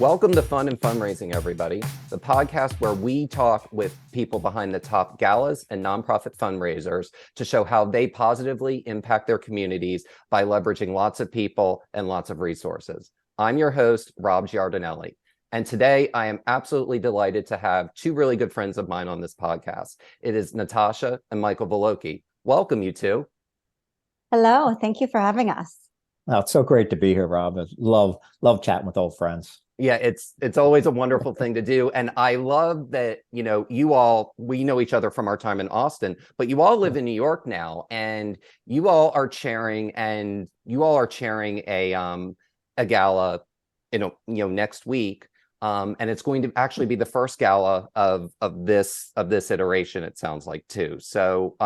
Welcome to Fun and Fundraising, everybody, the podcast where we talk with people behind the top galas and nonprofit fundraisers to show how they positively impact their communities by leveraging lots of people and lots of resources. I'm your host, Rob Giardinelli, and today I am absolutely delighted to have two really good friends of mine on this podcast. It is Natasa and Michael Valocchi. Welcome, you two. Hello, thank you for having us. Oh, it's so great to be here, Rob. Love chatting with old friends. Yeah, it's always a wonderful thing to do. And I love that, we know each other from our time in Austin, but you all live in New York now, and you all are chairing a gala, next week. And it's going to actually be the first gala of this iteration, it sounds like, too. So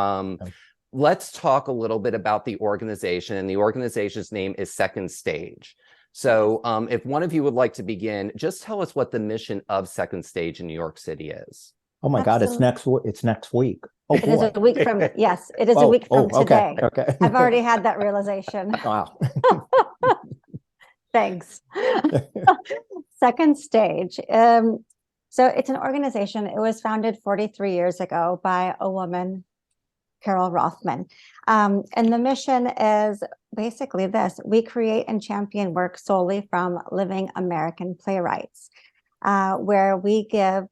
let's talk a little bit about the organization. And the organization's name is Second Stage. So if one of you would like to begin, just tell us what the mission of Second Stage in New York City is. Oh my God, it's next week. Oh, it is a week from, yes, it is a week from today. Okay. I've already had that realization. Wow. Thanks. Second Stage. So it's an organization. It was founded 43 years ago by a woman, Carol Rothman. And the mission is basically this: we create and champion work solely from living American playwrights, where we give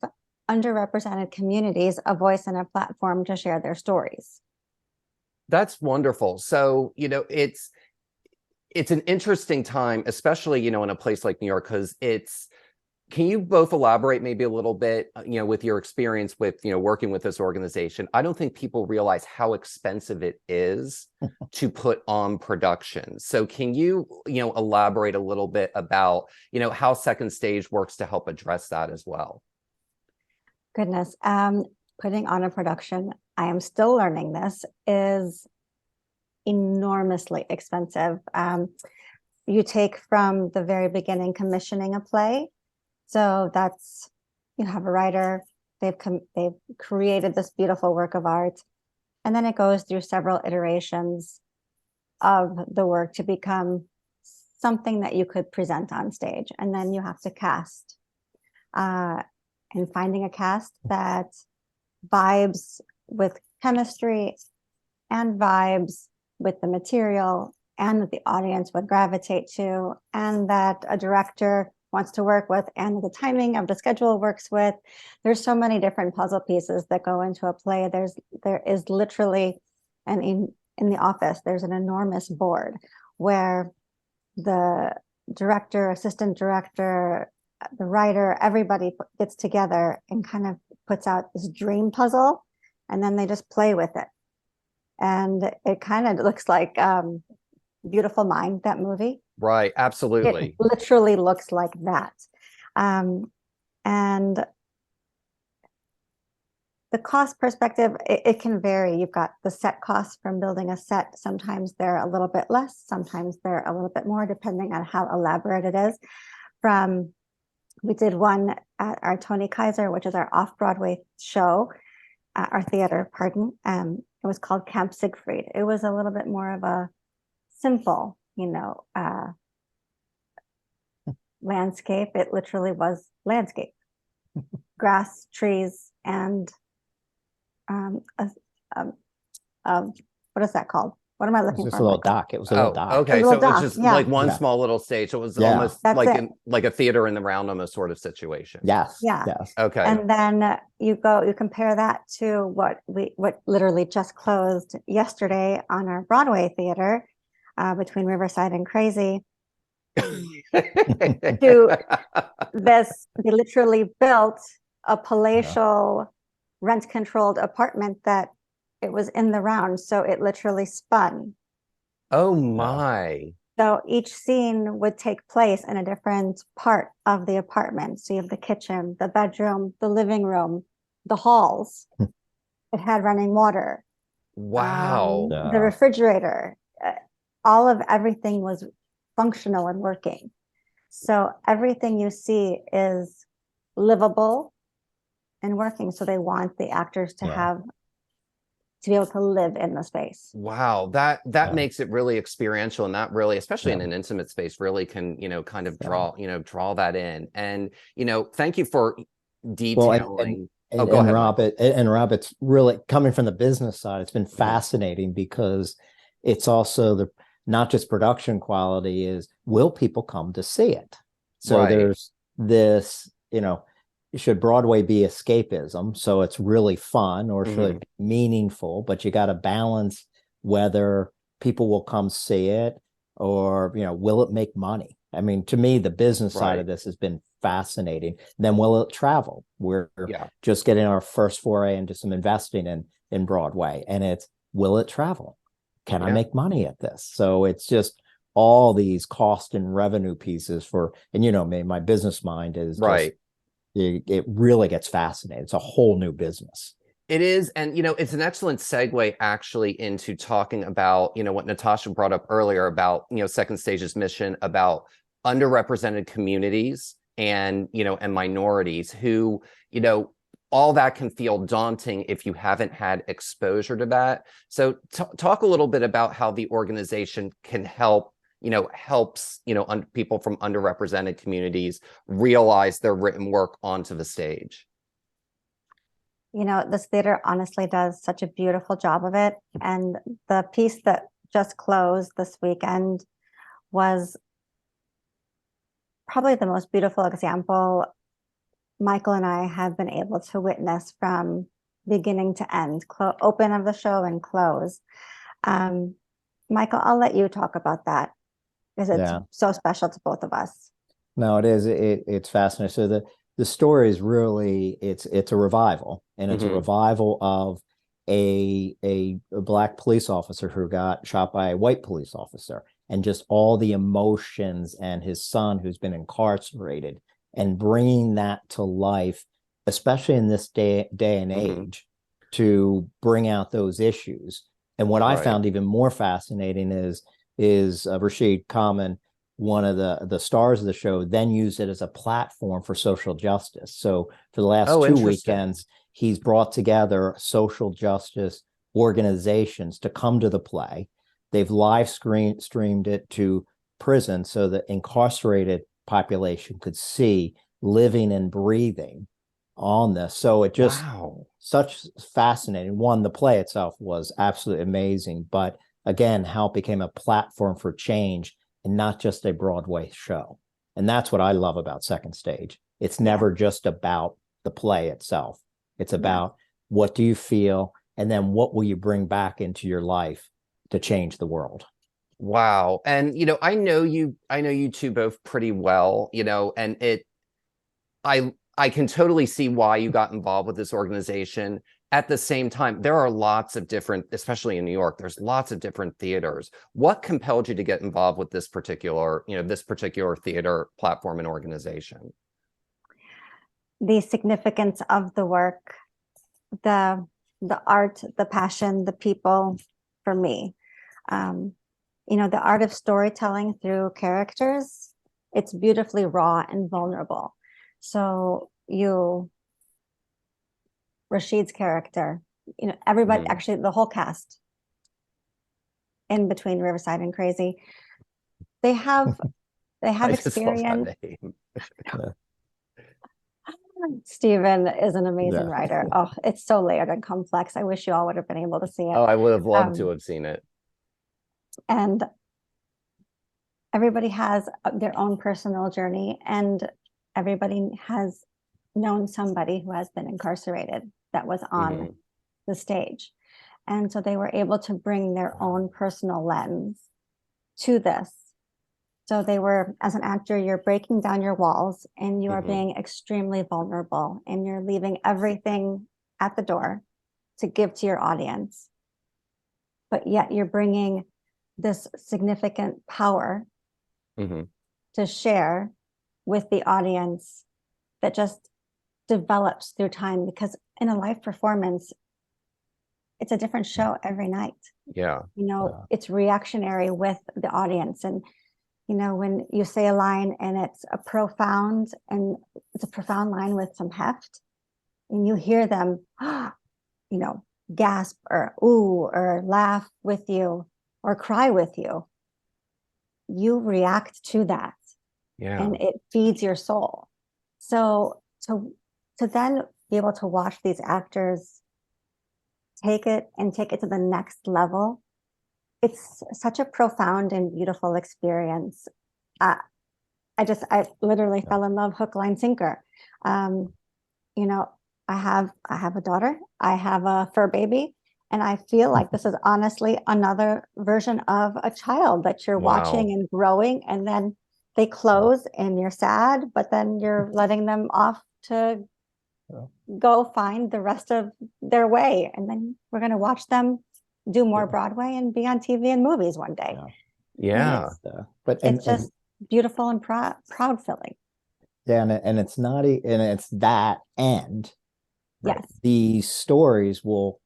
underrepresented communities a voice and a platform to share their stories. That's wonderful. So, it's an interesting time, especially, in a place like New York, because can you both elaborate maybe a little bit, with your experience with, working with this organization? I don't think people realize how expensive it is to put on production. So can you, elaborate a little bit about, how Second Stage works to help address that as well? Goodness, putting on a production, I am still learning this, is enormously expensive. You take from the very beginning commissioning a play. So that's, you have a writer, they've created this beautiful work of art, and then it goes through several iterations of the work to become something that you could present on stage. And then you have to cast, and finding a cast that vibes with chemistry and vibes with the material and that the audience would gravitate to, and that a director wants to work with, and the timing of the schedule works with. There's so many different puzzle pieces that go into a play. There is literally, and in the office, there's an enormous board where the director, assistant director, the writer, everybody gets together and kind of puts out this dream puzzle, and then they just play with it. And it kind of looks like Beautiful Mind, that movie. Right, absolutely. It literally looks like that. And the cost perspective, it can vary. You've got the set costs from building a set. Sometimes they're a little bit less, sometimes they're a little bit more, depending on how elaborate it is. We did one at our Tony Kaiser, which is our off-Broadway show, our theater, pardon. It was called Camp Siegfried. It was a little bit more of a simple, landscape. It literally was landscape, grass, trees, and what is that called? What am I looking for? It was a little dock. It was a little dock. Okay, so it was just like one small little stage. So it was almost like a theater in the round, almost sort of situation. Yes. Yeah. Yes. Okay. And then you compare that to what literally just closed yesterday on our Broadway theater, between Riverside and Crazy. To this, they literally built a palatial rent-controlled apartment that it was in the round, so it literally spun. Oh my. So each scene would take place in a different part of the apartment. So you have the kitchen, the bedroom, the living room, the halls. It had running water. Wow. The refrigerator. All of everything was functional and working. So everything you see is livable and working. So they want the actors to have to be able to live in the space. Wow, that Yeah. makes it really experiential, and that really, especially in Yeah. an intimate space, really can, kind of Yeah. draw that in. And, thank you for Well, detailing. Oh, go ahead, Rob, Michael. Rob, it's really coming from the business side. It's been Mhm. fascinating because it's also the not just production quality is will people come to see it? So Right. there's this, should Broadway be escapism? So it's really fun, or should Mhm. it be meaningful? But you got to balance whether people will come see it, or will it make money? I mean, to me, the business side of Right. this has been fascinating. Then will it travel? We're Yeah. just getting our first foray into some investing in Broadway, and it's will it travel? Can I Yeah. make money at this? So it's just all these cost and revenue pieces for, and me, my business mind is just Right. it really gets fascinating. It's a whole new business. It is. And, it's an excellent segue actually into talking about, what Natasha brought up earlier about, Second Stage's mission about underrepresented communities and, and minorities who, all that can feel daunting if you haven't had exposure to that. So talk a little bit about how the organization can help, helps, people from underrepresented communities realize their written work onto the stage. This theater honestly does such a beautiful job of it. And the piece that just closed this weekend was probably the most beautiful example Michael and I have been able to witness from beginning to end, open of the show and close. Michael, I'll let you talk about that because it's Yeah. so special to both of us. No, it is. It's fascinating. So the story is really it's a revival, and it's a Mhm. revival of a black police officer who got shot by a white police officer, and just all the emotions, and his son who's been incarcerated, and bringing that to life, especially in this day and Mhm. age, to bring out those issues. And what I Right. found even more fascinating is Rashid Khan, one of the stars of the show, then used it as a platform for social justice. So for the last Oh, two interesting. weekends, he's brought together social justice organizations to come to the play. They've streamed it to prison so the incarcerated population could see living and breathing on this. So it just Wow. such fascinating. One, the play itself was absolutely amazing, but again, how it became a platform for change and not just a Broadway show. And that's what I love about Second Stage. It's Yeah. never just about the play itself. It's Yeah. about what do you feel, and then what will you bring back into your life to change the world. Wow. And I know you two both pretty well, and I can totally see why you got involved with this organization. At the same time, there are lots of different, especially in New York, there's lots of different theaters. What compelled you to get involved with this particular theater platform and organization? The significance of the work, the the art, the passion, the people for me. Um, the art of storytelling through characters, it's beautifully raw and vulnerable. So Rashid's character, everybody, Mhm. actually the whole cast in between Riverside and Crazy, they have they have I just love experience. that name. Yeah. Stephen is an amazing Yeah. writer. Oh, it's so layered and complex. I wish you all would have been able to see it. Oh, I would have loved to Um, have seen it. and everybody has their own personal journey, and everybody has known somebody who has been incarcerated that was on Mhm. the stage. And so they were able to bring their own personal lens to this. So they were, as an actor, you're breaking down your walls and you are Mhm. being extremely vulnerable and you're leaving everything at the door to give to your audience. But yet you're bringing this significant power Mhm. to share with the audience that just develops through time, because in a live performance, it's a different show every night. Yeah. Yeah. It's reactionary with the audience. And when you say a line and it's a profound line with some heft, and you hear them, gasp or ooh or laugh with you or cry with you, you react to that Yeah. and it feeds your soul. So to then be able to watch these actors take it to the next level, it's such a profound and beautiful experience. I I literally fell in love hook, line, sinker. Um, you know, I have a daughter, I have a fur baby, and I feel like this is honestly another version of a child that you're watching Wow. and growing, and then they close and you're sad, but then you're letting them off to Yeah. go find the rest of their way. And then we're going to watch them do more Yeah. Broadway and be on TV and movies one day. Yeah. Yeah. But It's just beautiful and proud filling. yeah, and it's not and it's that end. Right. Yes. These stories will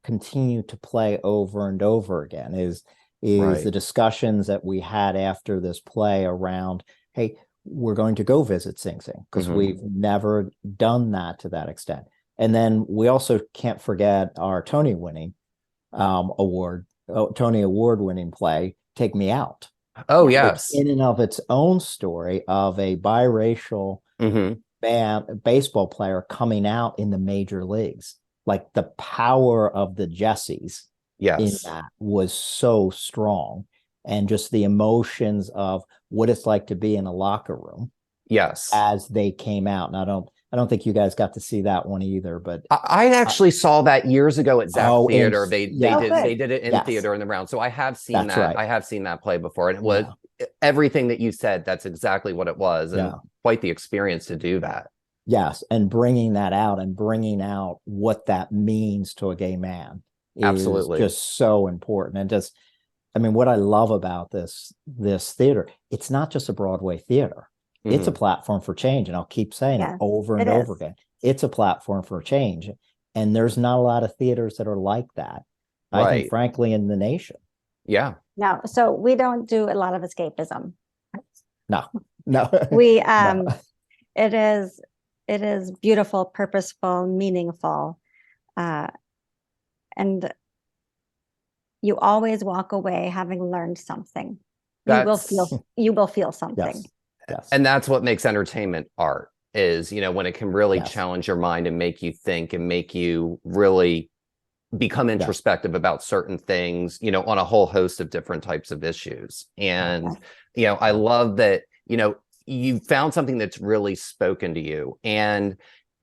continue to play over and over again. Is Right. the discussions that we had after this play around, hey, we're going to go visit Sing Sing because Mhm. we've never done that to that extent. And then we also can't forget our Tony winning Tony Award winning play, Take Me Out, Oh, which yes. in and of its own story of a biracial Mhm. baseball player coming out in the major leagues. Like the power of the Jessies in Yes. that was so strong. And just the emotions of what it's like to be in a locker room Yes. as they came out. And I don't think you guys got to see that one either, but I actually saw that years ago at Zach oh, and Theater. yeah, They did it in yes, theater in the round. So I have seen that's that. right. I have seen that play before, and it was Yeah, everything that you said. That's exactly what it was, and yeah. quite the experience to do that. Yes, and bringing that out and bringing out what that means to a gay man is Absolutely. just so important. And just, I mean, what I love about this theater, it's not just a Broadway theater. It's a Mhm. platform for change, and I'll keep saying it Yes, over it and over is. again. It's a platform for change, and there's not a lot of theaters that are like that. I think, Right. frankly, in the nation. Yeah. No, so we don't do a lot of escapism. No, no, We no. it is beautiful, purposeful, meaningful. Uh and you always walk away having learned something. That's You will feel something. Yes, yes, and that's what makes entertainment art is, when it can really yes, challenge your mind and make you think and make you really become yes. introspective about certain things, on a whole host of different types of issues. And, I love that, you found something that's really spoken to you. And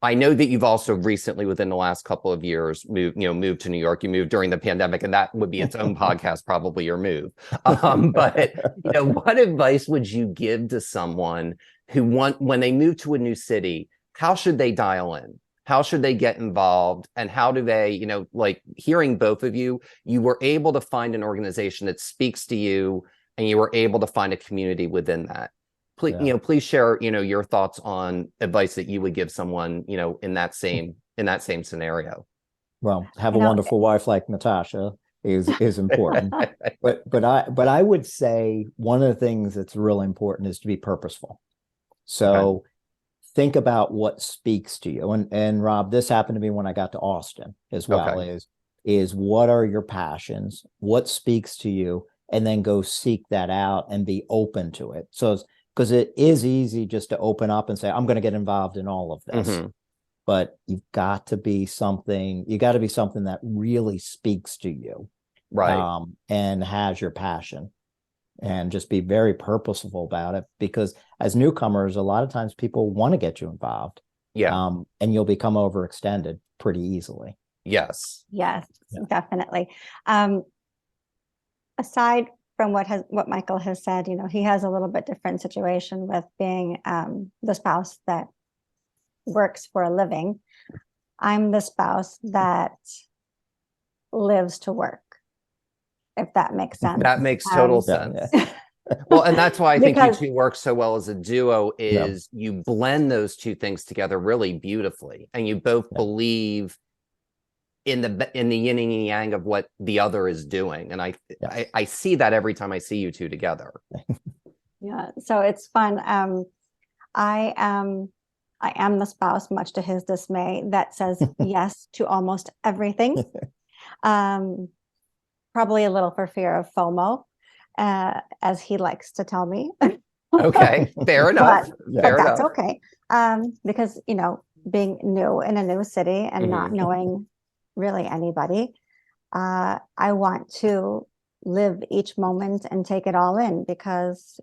I know that you've also recently, within the last couple of years, moved to New York. You moved during the pandemic, and that would be its own podcast, probably your move. But what advice would you give to someone who when they move to a new city, how should they dial in? How should they get involved? And how do they, like hearing both of you, you were able to find an organization that speaks to you, and you were able to find a community within that. Please, Yeah. please share, your thoughts on advice that you would give someone, in that same scenario. Well, have You a know, wonderful wife like Natasha is important. But I would say one of the things that's really important is to be purposeful. Okay. So think about what speaks to you. And Rob, this happened to me when I got to Austin as well, Okay. is what are your passions? What speaks to you? And then go seek that out and be open to it. So because it is easy just to open up and say, I'm going to get involved in all of this. Mhm. But you got to be something that really speaks to you, Right. and has your passion, and just be very purposeful about it, because as newcomers, a lot of times people want to get you involved, Yeah. and you'll become overextended pretty easily. Yes. yes, Yeah. definitely. Aside from what Michael has said, he has a little bit different situation with being the spouse that works for a living. I'm the spouse that lives to work, if that makes sense. That makes total Yeah, sense. Well, and that's why I think you Because two work so well as a duo is you blend those two things together really beautifully, and you both Yeah. believe in the yin and yang of what the other is doing. And I see that every time I see you two together. yeah, so it's fun. I am I am the spouse, much to his dismay, that says yes to almost everything. Probably a little for fear of FOMO, as he likes to tell me. Okay, fair enough. But that's okay. Because, being new in a new city and not knowing really anybody, I want to live each moment and take it all in, because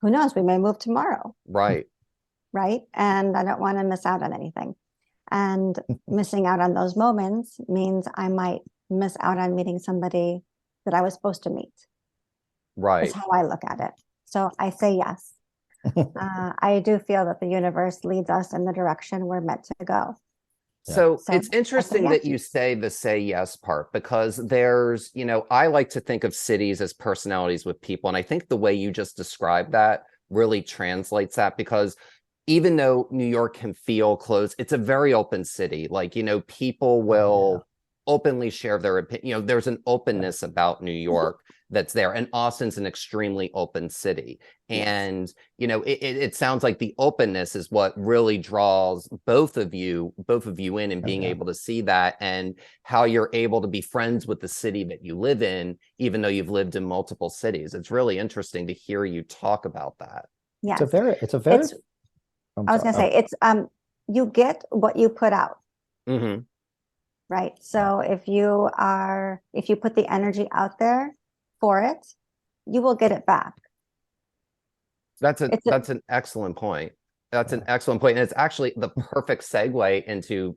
who knows, we may move tomorrow. Right. Right. And I don't want to miss out on anything. And missing out on those moments means I might miss out on meeting somebody that I was supposed to meet. Right. Is how I look at it. So I say yes. I do feel that the universe leads us in the direction we're meant to go. So So it's interesting that you say the say yes part, because there's, I like to think of cities as personalities with people. And I think the way you just described that really translates that, because even though New York can feel closed, it's a very open city. Like, people will openly share their opinion. There's an openness about New York that's there. And Austin's an extremely open city. And, it sounds like the openness is what really draws both of you in, and being able to see that, and how you're able to be friends with the city that you live in, even though you've lived in multiple cities. It's really interesting to hear you talk about that. Yes. It's a very, I was going to say, it's, you get what you put out. Right. So if you put the energy out there for it, you will get it back. That's an excellent point. That's an excellent point. And it's actually the perfect segue into,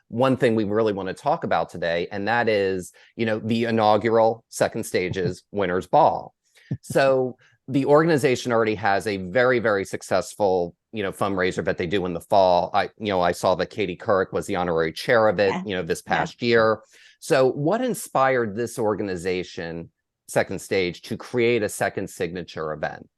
one thing we really want to talk about today. And that is, the inaugural Second Stage's Winners Ball. So the organization already has a very, very successful, fundraiser that they do in the fall. I saw that Katie Couric was the honorary chair of it, this past year. So what inspired this organization, Second Stage, to create a second signature event?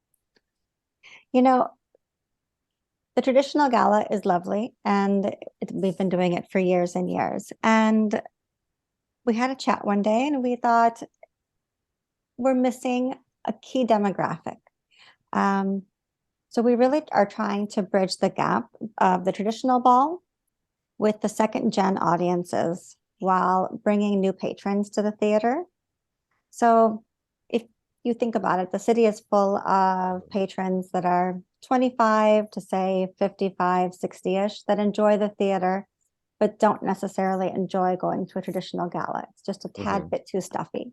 The traditional gala is lovely, and we've been doing it for years and years. And we had a chat one day, and we thought we're missing a key demographic. So we really are trying to bridge the gap of the traditional ball with the second gen audiences, while bringing new patrons to the theater. So if you think about it, the city is full of patrons that are 25 to say 55, 60-ish, that enjoy the theater, but don't necessarily enjoy going to a traditional gala. It's just a tad bit too stuffy.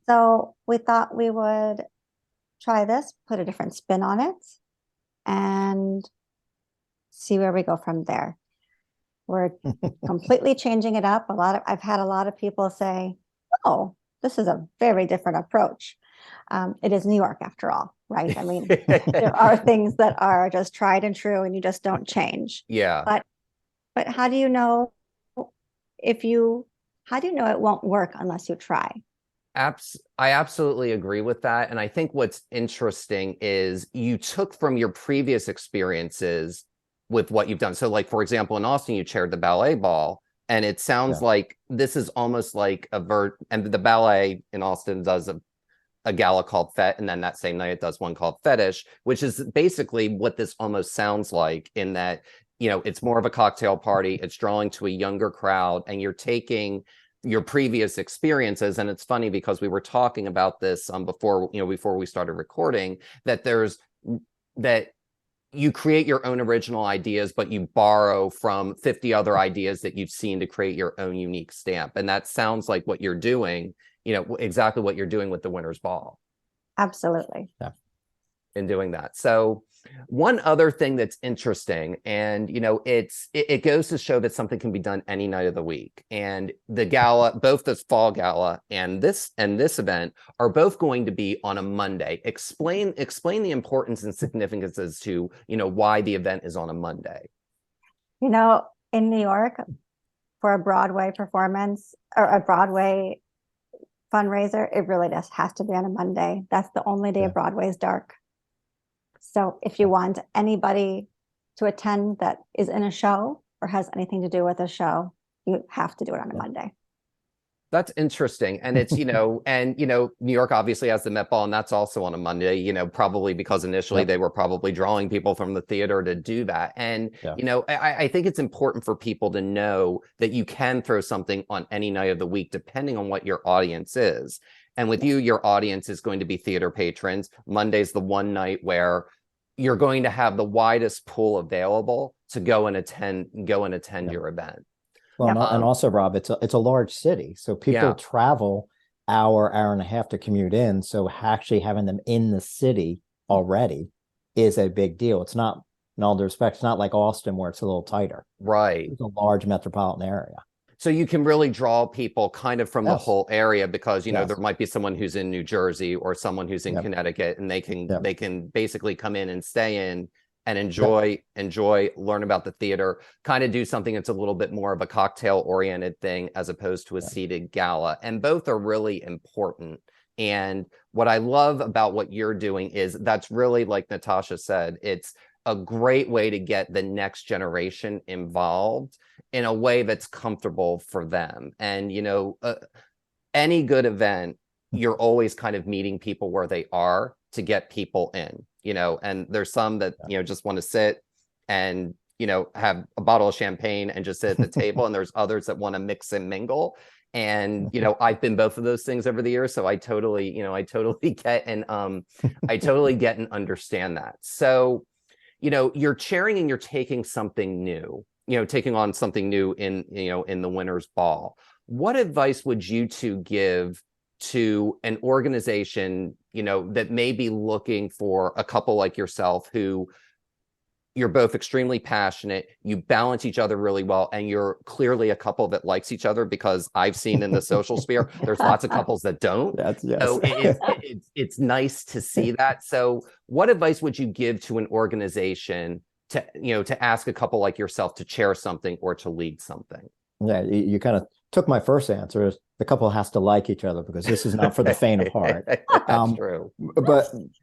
So we thought we would try this, put a different spin on it, and see where we go from there. We're completely changing it up. I've had a lot of people say, "Oh, this is a very different approach." It is New York, after all, right? I mean, there are things that are just tried and true, and you just don't change. Yeah. But how do you know it won't work unless you try? I absolutely agree with that. And I think what's interesting is you took from your previous experiences with what you've done. So like, for example, in Austin, you chaired the ballet ball, and it sounds like this is almost like and the ballet in Austin does a gala called Fet, and then that same night it does one called Fetish, which is basically what this almost sounds like, in that, it's more of a cocktail party, it's drawing to a younger crowd, and you're taking your previous experiences. And it's funny, because we were talking about this before we started recording, that you create your own original ideas, but you borrow from 50 other ideas that you've seen to create your own unique stamp. And that sounds like what you're doing, exactly what you're doing with the Winners Ball. Absolutely. Yeah. In doing that. So one other thing that's interesting, and it goes to show that something can be done any night of the week. And the gala, both this fall gala and this event, are both going to be on a Monday. Explain the importance and significance as to why the event is on a Monday. In New York, for a Broadway performance or a Broadway fundraiser, it really just has to be on a Monday. That's the only day Broadway is dark. So if you want anybody to attend that is in a show or has anything to do with a show, you have to do it on a Monday. That's interesting. And it's, New York obviously has the Met Ball, and that's also on a Monday, probably because initially Yep. they were probably drawing people from the theater to do that. And, Yeah. I think it's important for people to know that you can throw something on any night of the week, depending on what your audience is. And with you, your audience is going to be theater patrons. Monday's the one night where you're going to have the widest pool available to go and attend Yeah. your event. Well, Yep. and also, Rob, it's a large city, so people Yeah. travel hour and a half to commute in. So actually having them in the city already is a big deal. It's not, in all due respect, it's not like Austin where it's a little tighter. Right. It's a large metropolitan area. So you can really draw people kind of from the Yes. whole area because, Yes. there might be someone who's in New Jersey or someone who's in Yep. Connecticut, and they Yep. can basically come in and stay in and enjoy, learn about the theater, kind of do something that's a little bit more of a cocktail oriented thing as opposed to a seated gala. And both are really important. And what I love about what you're doing is that's really, like Natasha said, it's a great way to get the next generation involved in a way that's comfortable for them. And, any good event, you're always kind of meeting people where they are to get people in, and there's some that, just want to sit and, have a bottle of champagne and just sit at the table. And there's others that want to mix and mingle. And, I've been both of those things over the years. So I totally get and I totally get and understand that. So, you're chairing and you're taking something new, taking on something new in the winner's ball. What advice would you two give to an organization, that may be looking for a couple like yourself who you're both extremely passionate, you balance each other really well, and you're clearly a couple that likes each other, because I've seen in the social sphere, there's lots of couples that don't. That's yes. So it's nice to see that. So what advice would you give to an organization to ask a couple like yourself to chair something or to lead something? Yeah, you kind of took my first answer. Is the couple has to like each other, because this is not for the faint of heart. That's true.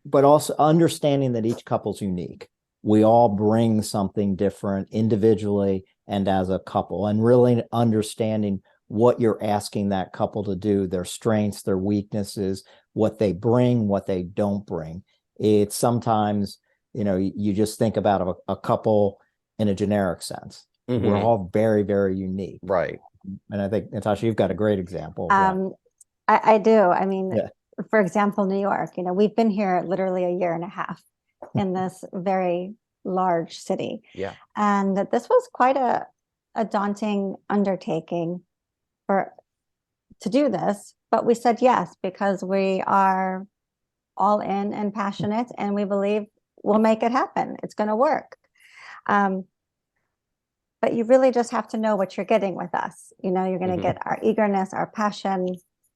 But also understanding that each couple's unique. We all bring something different individually and as a couple, and really understanding what you're asking that couple to do, their strengths, their weaknesses, what they bring, what they don't bring. It's sometimes, you just think about a couple in a generic sense. Mhm. We're all very, very unique. Right. And I think, Natasha, you've got a great example of that. I do. I mean, Yeah. for example, New York, we've been here literally a year and a half in this very large city. Yeah. And that this was quite a daunting undertaking to do this, but we said yes, because we are all in and passionate, and we believe we'll make it happen. It's going to work. But you really just have to know what you're getting with us. You're going to get our eagerness, our passion,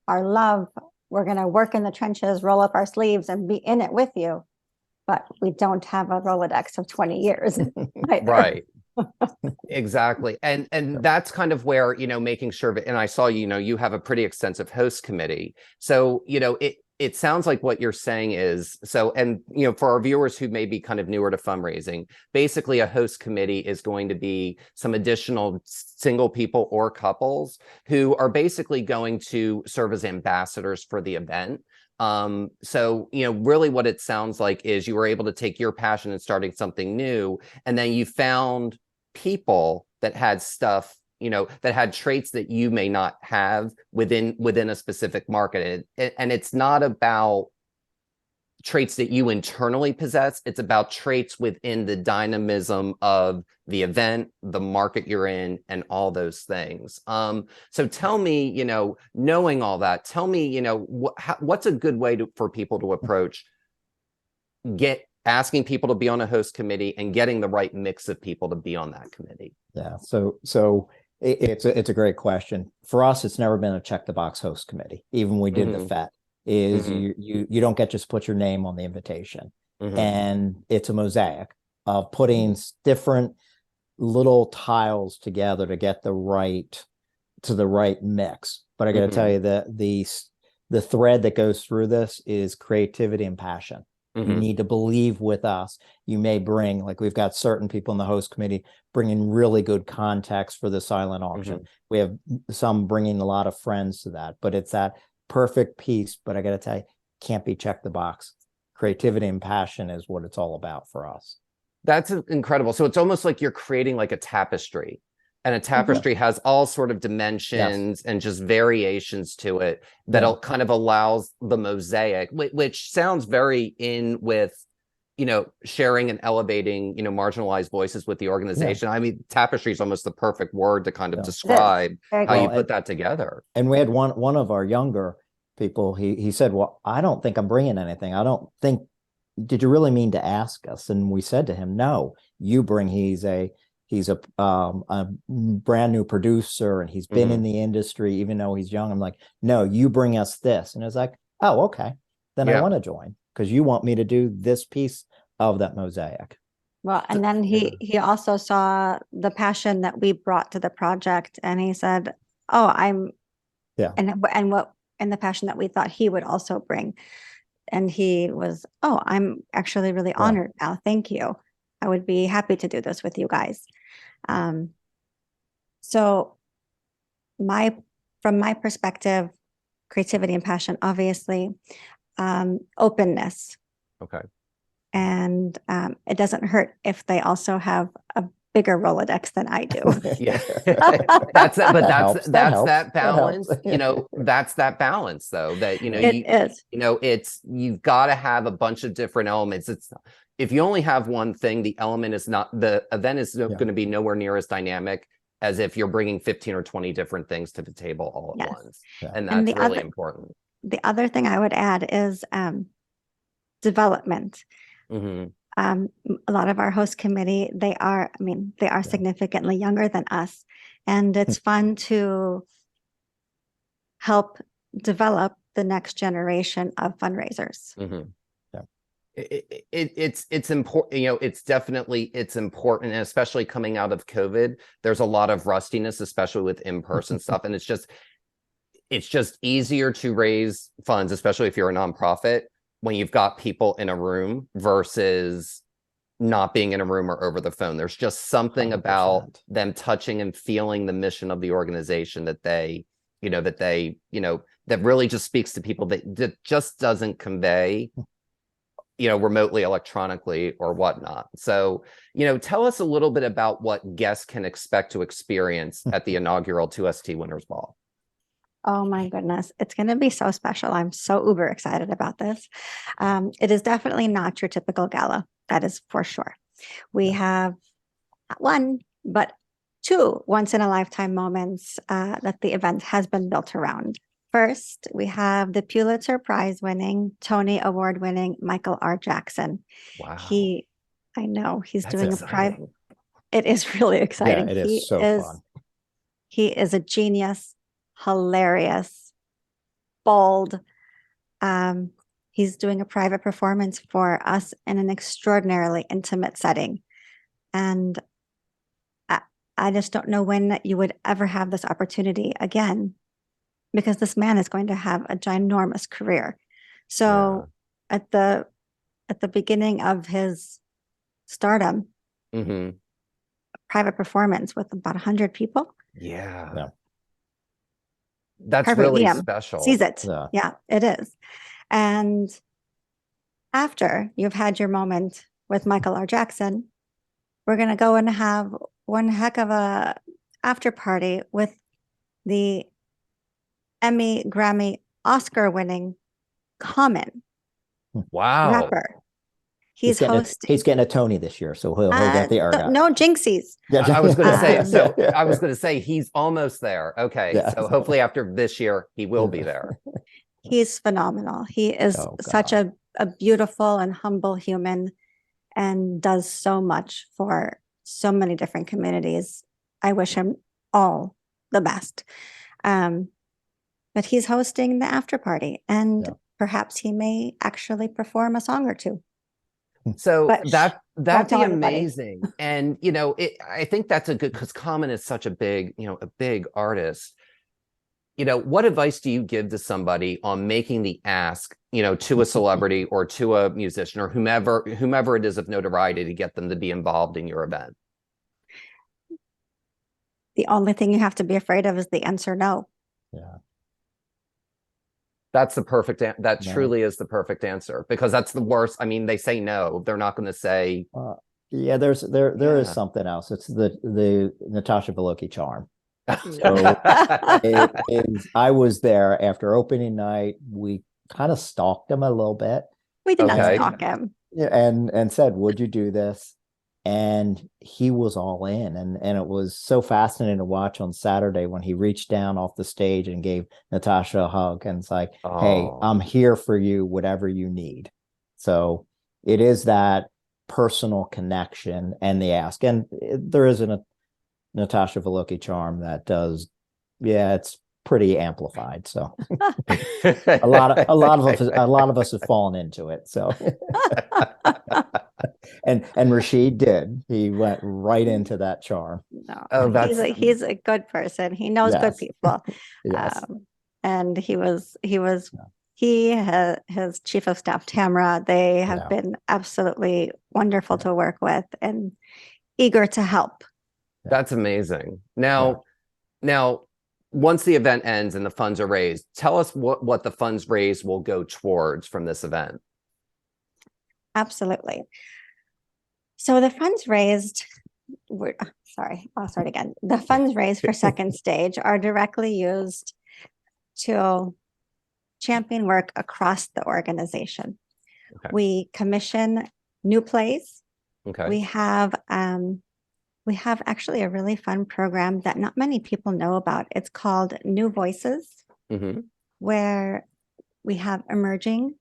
our love. We're going to work in the trenches, roll up our sleeves, and be in it with you. But we don't have a Rolodex of 20 years. Right. Exactly. And that's kind of where, making sure and I saw, you have a pretty extensive host committee. So, it sounds like what you're saying is and for our viewers who may be kind of newer to fundraising, basically a host committee is going to be some additional single people or couples who are basically going to serve as ambassadors for the event. So, really what it sounds like is you were able to take your passion in starting something new, and then you found people that had stuff, that had traits that you may not have within a specific market. And it's not about traits that you internally possess. It's about traits within the dynamism of the event, the market you're in, and all those things. So tell me, knowing all that, tell me, what's a good way for people to approach asking people to be on a host committee and getting the right mix of people to be on that committee? Yeah. So it's a great question. For us, it's never been a check the box host committee. Even when we did the FET, you don't get just put your name on the invitation. And it's a mosaic of putting different little tiles together to get the right mix. But I got to tell you that the thread that goes through this is creativity and passion. You Mhm. need to believe with us. You may bring, like we've got certain people in the host committee bringing really good context for the silent auction. Mhm. We have some bringing a lot of friends to that, but it's that perfect piece. But I got to tell you, can't be check the box. Creativity and passion is what it's all about for us. That's incredible. So it's almost like you're creating like a tapestry, and a Mhm. tapestry has all sort of Yes. dimensions and just variations to it that Yeah. kind of allows the mosaic, which sounds very in with, sharing and elevating, marginalized voices with the organization. I mean, tapestry is almost the perfect word to kind of Yeah. describe Very how you good. put that together. And we had one of our younger people, he said, well, I don't think I'm bringing anything. I don't think, did you really mean to ask us? And we said to him, no, you bring. He's a brand new producer, and he's been in Mhm. the industry even though he's young. I'm like, no, you bring us this. And it's like, oh, okay, then I Yeah. want to join because you want me to do this piece of that mosaic. Well, and then he also saw the passion that we brought to the project, and he said, "Oh, I'm," Yeah. and the passion that we thought he would also bring, and he was, "Oh, I'm actually really Yeah. honored now. Thank you. I would be happy to do this with you guys." Um, so my from my perspective, creativity and passion, obviously, openness. Okay. And it doesn't hurt if they also have a bigger Rolodex than I do. Yeah. That's it. But That helps. That helps. that That helps. balance, that's that balance though, that, It is. you've got to have a bunch of different elements. If you only have one thing, the event is Yeah. going to be nowhere near as dynamic as if you're bringing 15 or 20 different things to the table all at Yes. once. Yeah. And And that's really important. the other thing I would add is development. Hmm. A lot of our host committee, they are significantly younger than us. And it's fun to help develop the next generation of fundraisers. Hmm. Yeah. It's important, it's important, and especially coming out of COVID, there's a lot of rustiness, especially with in-person stuff. And it's just easier to raise funds, especially if you're a nonprofit, when you've got people in a room versus not being in a room or over the phone. There's just something about 100%. them touching and feeling the mission of the organization that really just speaks to people that just doesn't convey, remotely, electronically, or whatnot. So, tell us a little bit about what guests can expect to experience at the inaugural 2ST Winners Ball. Oh my goodness, it's going to be so special. I'm so uber excited about this. It is definitely not your typical gala. That is for sure. We have not one, but two once in a lifetime moments that the event has been built around. First, we have the Pulitzer Prize winning, Tony Award winning Michael R. Jackson. Wow. I know he's That's doing exciting. a private. It is really exciting. Yeah, it is so fun. He is a genius, hilarious, bold. He's doing a private performance for us in an extraordinarily intimate setting. And I just don't know when you would ever have this opportunity again, because this man is going to have a ginormous career. So at the beginning of his stardom, Mm-hmm. private performance with about 100 people. Yeah. That's Harvey really Liam special. sees it. Yeah. Yeah, it is. And after you've had your moment with Michael R. Jackson, we're going to go and have one heck of a after party with the Emmy, Grammy, Oscar winning Common Wow. rapper. He's hosting. He's getting a Tony this year, so he'll get the ERGOT. No jinxies. I was going to say, I was Yeah. going to say he's almost there. Okay. Yeah. So hopefully after this year, he will be there. He's phenomenal. He is such a beautiful and humble human, and does so much for so many different communities. I wish him all the best. But he's hosting the after party, and perhaps he may actually perform a song or two. So But that'd be anybody. amazing. And I think that's a good, because Common is such a big artist. what advice do you give to somebody on making the ask, to a celebrity or to a musician or whomever it is of notoriety to get them to be involved in your event? The only thing you have to be afraid of is the answer no. Yeah. That's the perfect, that No. truly is the perfect answer, because that's the worst. I mean, they say no, they're not going to say. Yeah, there is Yeah. something else. It's the Natasha Valocchi charm. So I was there after opening night. We kind of stalked him a little bit. We did not Okay. stalk him. and said, "Would you do this?" And he was all in, and it was so fascinating to watch on Saturday when he reached down off the stage and gave Natasha a hug, and it's like, "Hey, Oh. I'm here for you, whatever you need." So it is that personal connection and the ask, and there isn't a Natasha Valocchi charm that does. Yeah, it's pretty amplified. So a lot of us have fallen into it. So and Rashid did. He went right into that charm. No, Oh, he's a good person. He knows good Yes. people. Yes. And his chief of staff, Tamara, they have Yeah. been absolutely wonderful to work with and eager to help. That's amazing. Now, once the event ends and the funds are raised, tell us what the funds raised will go towards from this event. Absolutely. So the funds raised, I'll start again. The funds raised for second stage are directly used to champion work across the organization. Okay. We commission new plays. Okay. We have actually a really fun program that not many people know about. It's called New Voices, where we have emerging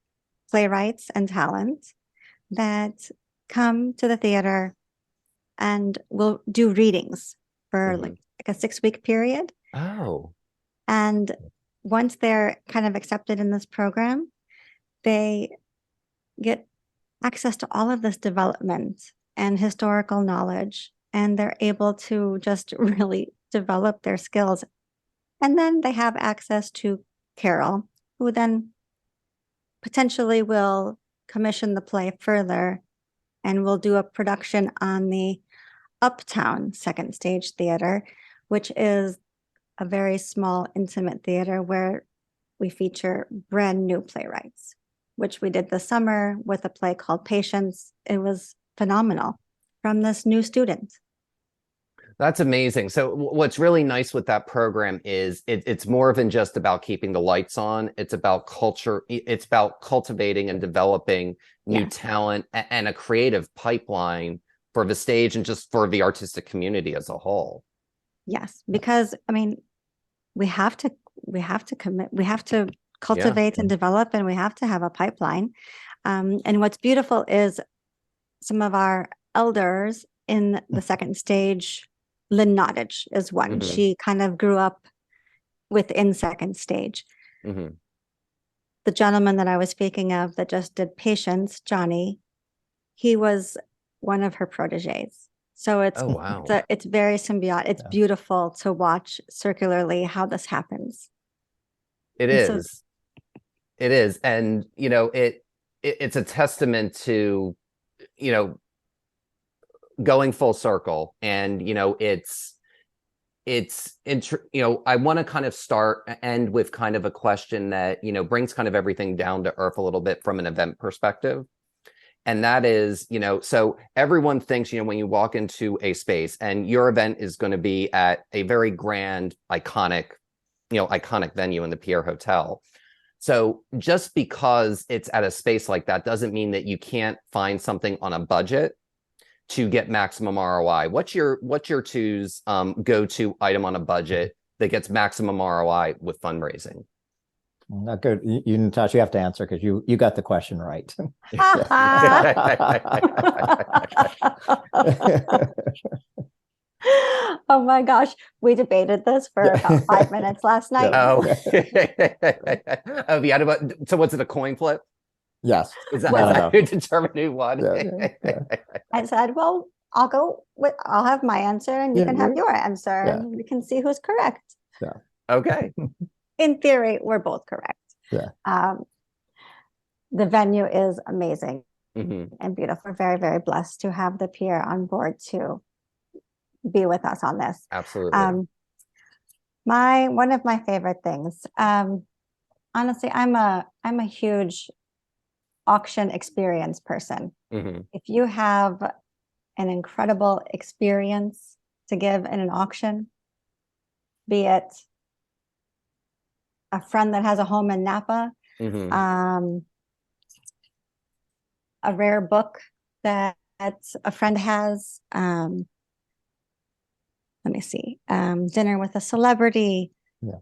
playwrights and talent that come to the theater and will do readings for like a 6-week period. Oh. And once they're kind of accepted in this program, they get access to all of this development and historical knowledge, and they're able to just really develop their skills. And then they have access to Carol, who then potentially will commission the play further and will do a production on the Uptown Second Stage Theater, which is a very small, intimate theater where we feature brand new playwrights, which we did this summer with a play called Patience. It was phenomenal from this new student. That's amazing. So what's really nice with that program is it's more than just about keeping the lights on. It's about culture. It's about cultivating and developing new talent and a creative pipeline for the stage and just for the artistic community as a whole. Yes, because I mean, we have to commit, we have to cultivate and develop, and we have to have a pipeline. And what's beautiful is some of our elders in the second stage. Lynn Nottage is one. She kind of grew up within second stage. The gentleman that I was speaking of that just did Patience, Johnny, he was one of her proteges. So it's it's very symbiotic. It's beautiful to watch circularly how this happens. It is. It is. And it's a testament to going full circle. And I want to kind of end with kind of a question that brings kind of everything down to earth a little bit from an event perspective. And that is, so everyone thinks, when you walk into a space, and your event is going to be at a very grand, iconic venue in the Pierre Hotel. So just because it's at a space like that doesn't mean that you can't find something on a budget to get maximum ROI. What's your two's go-to item on a budget that gets maximum ROI with fundraising? Not good. You Natasha, you have to answer because you got the question right. Oh my gosh, we debated this for about 5 minutes last night. Oh, so what's it, a coin flip? Yes. Is that who determined who won? I said, well, I'll have my answer and you can have your answer and we can see who's correct. Okay. in theory, we're both correct. Yeah. The venue is amazing Mhm. and beautiful. We're very, very blessed to have the pier on board to be with us on this. Absolutely. One of my favorite things. Honestly, I'm a huge auction experience person. Mhm. If you have an incredible experience to give in an auction, be it a friend that has a home in Napa, Mhm. a rare book that a friend has, let me see, dinner with a celebrity, Yeah.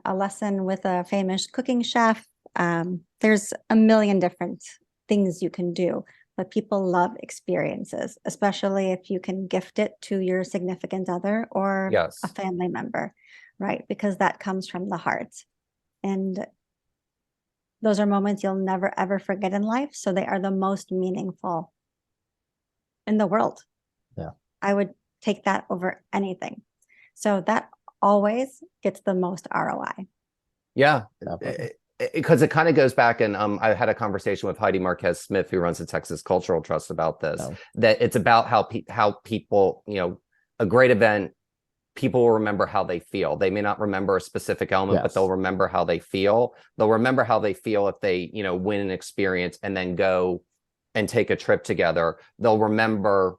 a lesson with a famous cooking chef. There's a million different things you can do, but people love experiences, especially if you can gift it to your significant other or a Yes. family member, right? Because that comes from the heart. And those are moments you'll never ever forget in life. So they are the most meaningful in the world. Yeah. I would take that over anything. So that always gets the most ROI. Yeah. Definitely. Because it kind of goes back, and I had a conversation with Heidi Marquez Smith, who runs the Texas Cultural Trust, about this. Yeah. That it's about how people, a great event, people will remember how they feel. They may not remember a specific element, but Yes. they'll remember how they feel. They'll remember how they feel if they, win an experience and then go and take a trip together. They'll remember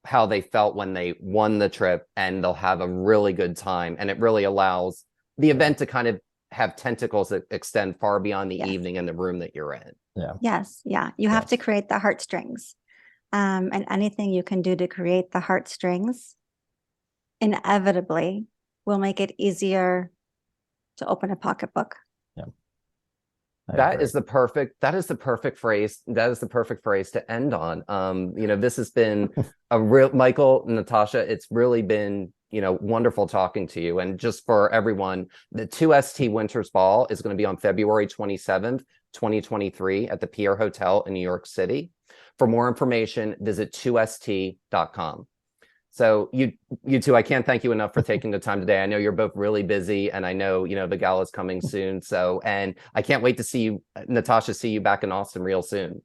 how they felt when they won the trip, and they'll have a really good time. And it really allows the event to kind of have tentacles that extend far beyond the Yes. evening and the room that you're in. Yeah. Yes. Yeah. You have to Yes. create the heartstrings. And anything you can do to create the heartstrings inevitably will make it easier to open a pocketbook. Yeah. That is the perfect phrase. That is the perfect phrase to end on. This has been a real, Michael, Natasha, it's really been, wonderful talking to you. And just for everyone, the 2ST Winters Ball is going to be on February 27th, 2023 at the Pierre Hotel in New York City. For more information, visit 2st.com. So you two, I can't thank you enough for taking the time today. I know you're both really busy, and I know, the gala is coming soon. So, and I can't wait to see you, Natasha, see you back in Austin real soon.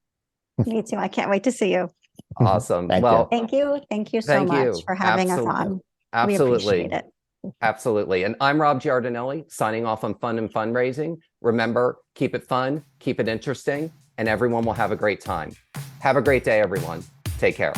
Me too. I can't wait to see you. Awesome. Thank Well, you. Thank you. Thank you so thank much you. for having us on. We appreciate Absolutely. it. Absolutely. And I'm Rob Giardinelli, signing off on Fun and Fundraising. Remember, keep it fun, keep it interesting, and everyone will have a great time. Have a great day, everyone. Take care.